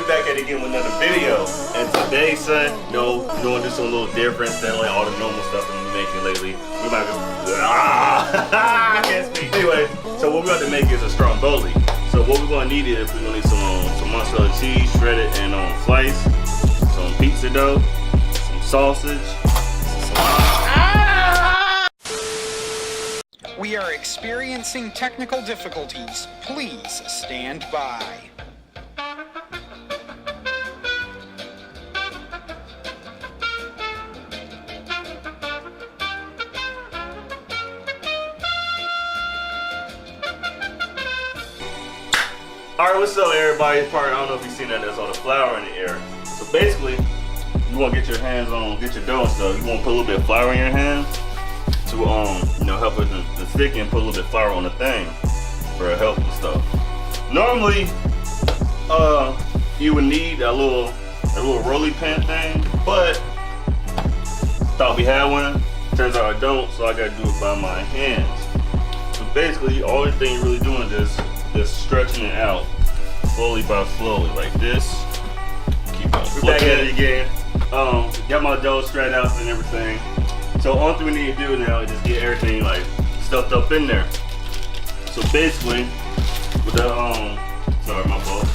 we back at it again with another video. And today, son, we're gonna do something a little different than like all the normal stuff that we've been making lately. We might go, I can't speak. Anyway, so what we're about to make is a Stromboli. So what we're gonna need is we're gonna need some mozzarella cheese, shredded and slice, some pizza dough, some sausage, We are experiencing technical difficulties. Please stand by. Alright, what's up everybody? I don't know if you've seen that, there's all the flour in the air. So basically, you want to get your hands on, get your dough and stuff. You want to put a little bit of flour in your hand to help with the stick and put a little bit of flour on the thing for help and stuff. Normally, you would need a little rolling pin thing, but thought we had one. Turns out I don't, so I gotta do it by my hands. So basically, the only thing you're really doing is just stretching it out slowly by slowly, like this. Keep on. We're back at it again. Got my dough stretched out and everything. So all thing we need to do now is just get everything like stuffed up in there. So basically, with the sorry, my fault.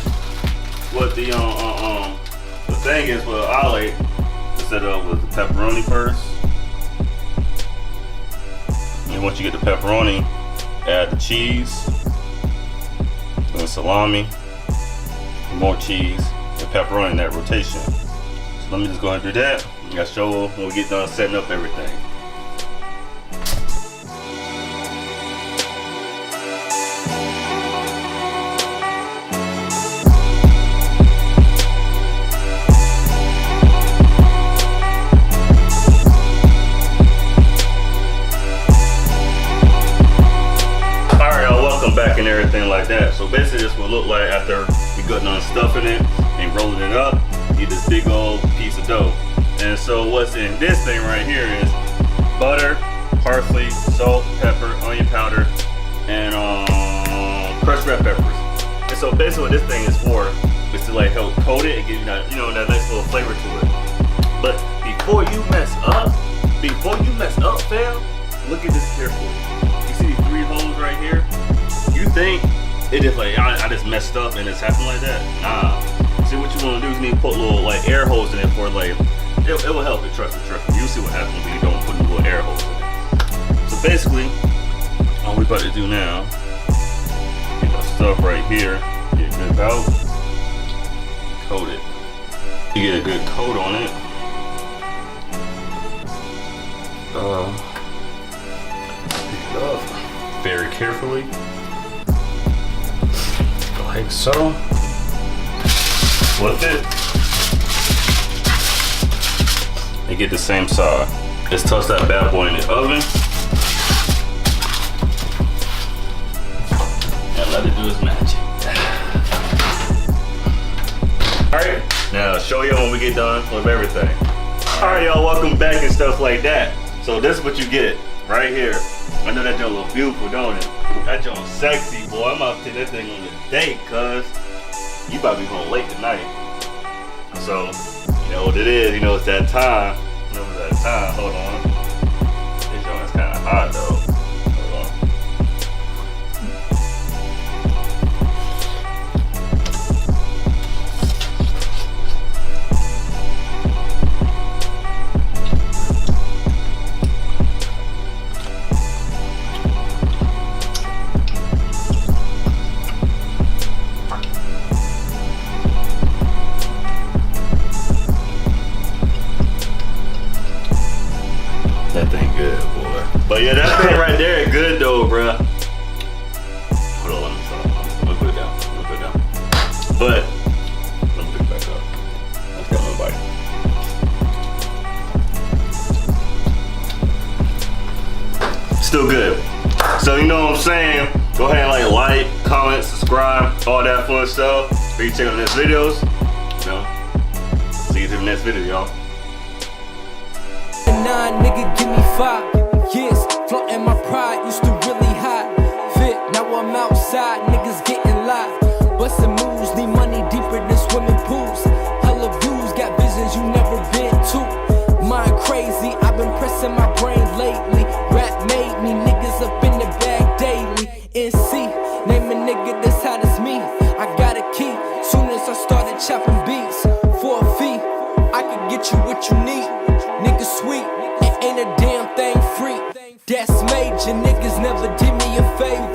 What the thing is, what I like to set up with the pepperoni first. And once you get the pepperoni, add the cheese, then salami, more cheese, and pepperoni in that rotation. So let me just go ahead and do that. I'll show when we get done setting up everything. Alright, y'all, welcome back and everything like that. So basically this will look like after we got done stuffing it and rolling it up, you get this big old piece of dough. And so what's in this thing right here is butter, parsley, salt, pepper, onion powder, and crushed red peppers. And so basically what this thing is for is to like help coat it and give you that, that nice little flavor to it. But before you mess up, fam, look at this carefully. You see these 3 holes right here? You think it just like I just messed up and it's happened like that? Nah. See, what you want to do is you need to put little like air holes in it for like. It will help it, trust me. You'll see what happens when you don't put the little air holes in it. So basically, all we're about to do now, get our stuff right here, get a good out, coat it. You get a good coat on it. Pick it up very carefully, like so. Flip it. And get the same side. Just toss that bad boy in the oven and let it do its magic. Alright, now show you when we get done with everything. Alright y'all, welcome back and stuff like that. So this is what you get right here. I know that joint look beautiful, don't it? That joint sexy, boy. I'm about to take that thing on a date, cuz you about to be home late tonight. So you know what it is, it's that time. Hold on. This joint is kind of hot though. Hold on. That thing good, boy. But yeah, that thing right there is good though, bruh. Hold on, let me put it down. But let me pick it back up. Let's go, everybody. Still good. So you know what I'm saying? Go ahead and like, comment, subscribe, all that fun stuff. Be checking out the next videos. See you in the next video, y'all. Nah, nigga, give me 5 years, floating my pride, used to really high fit, now I'm outside, niggas getting live, bustin' moves, need money deeper than swimming pools. Hella views, got visions you never been to. Mind crazy, I've been pressing my brain lately. Rap made me, niggas up in the bag daily. NC, name a nigga that's hot as me. I got a key, soon as I started chopping beats. For a fee, I could get you what you need. Niggas sweet, and ain't a damn thing free. That's major, niggas never did me a favor.